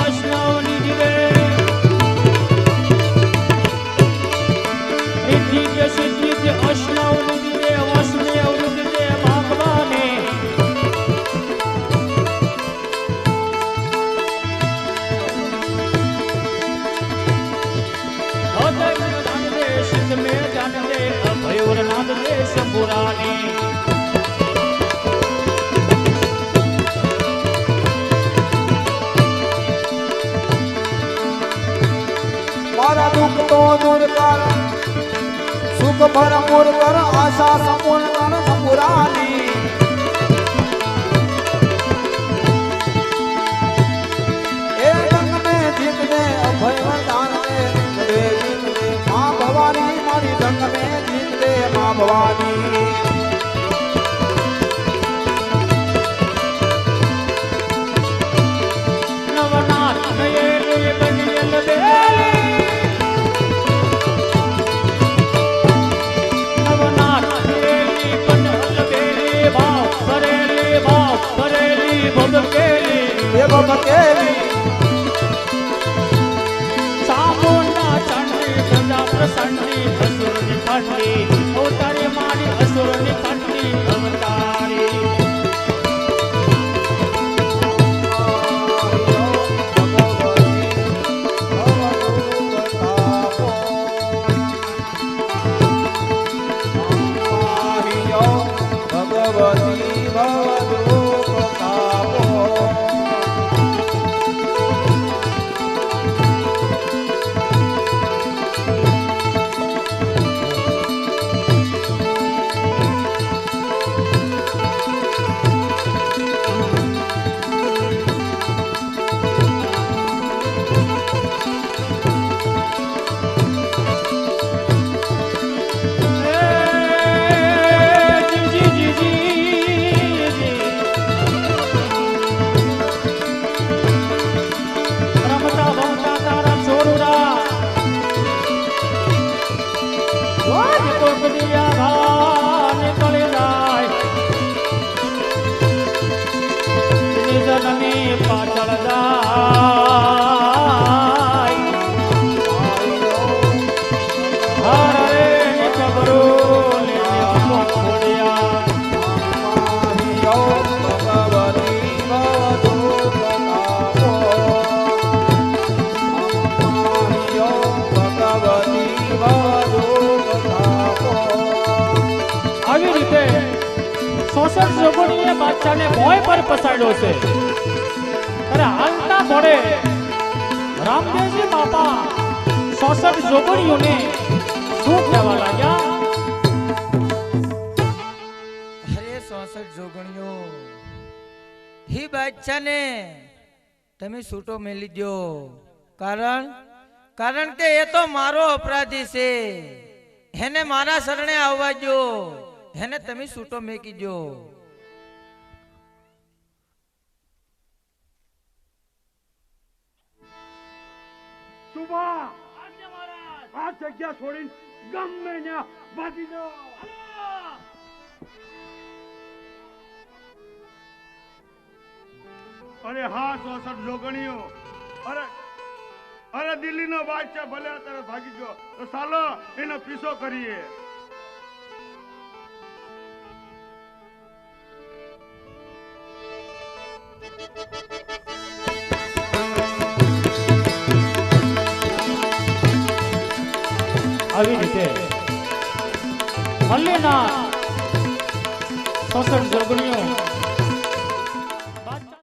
વૈષ્ણવની જીવે રિદ્ધિ કે સિદ્ધિ કે વૈષ્ણવની જીવે વૈષ્ણવની જીવે ભગવાને सिद्ध में जान दे अभयोर नाद देश पुरानी मारा दुख तो दूर कर सुख भरपूर कर आशा संपूर्ण कर संपुरानी ए रंग में जीत दे अभय वरदान दे मां भवानी मारी रंग में जीत दे मां भवानी नवनाथ नये बनियल बेली नवनाथ नये बनियल बेली भाव करेली भगकेली ये भगकेली सामुंडा चंडी प्रजा प्रसन्नी असुरनी खंडी अवतारी मारी असुरनी खंडी अवतारी બાદશાહને મોય પર પસાડ્યો છે અરે હાલતા ઘોડે રામદેવજી બાપા 66 જોગણીઓને શું કહેવા લાગ્યા અરે 66 જોગણીઓ હી બાદશાહને તમે છૂટો મેલી દો કારણ કે એ તો મારો અપરાધી છે એને મારા શરણે આવવા દો એને તમે છૂટો મેકી દો આ જગ્યા છોડીને ગમે ત્યાં ભાગી દો અરે હા 66 જોગણીઓ અરે દિલ્હીનો બાદશાહ ભલે અત્યારે ભાગી ગયો તો ચાલો એનો પીછો કરીએ આવી રીતે મલ્લીના 66 જોગણીઓ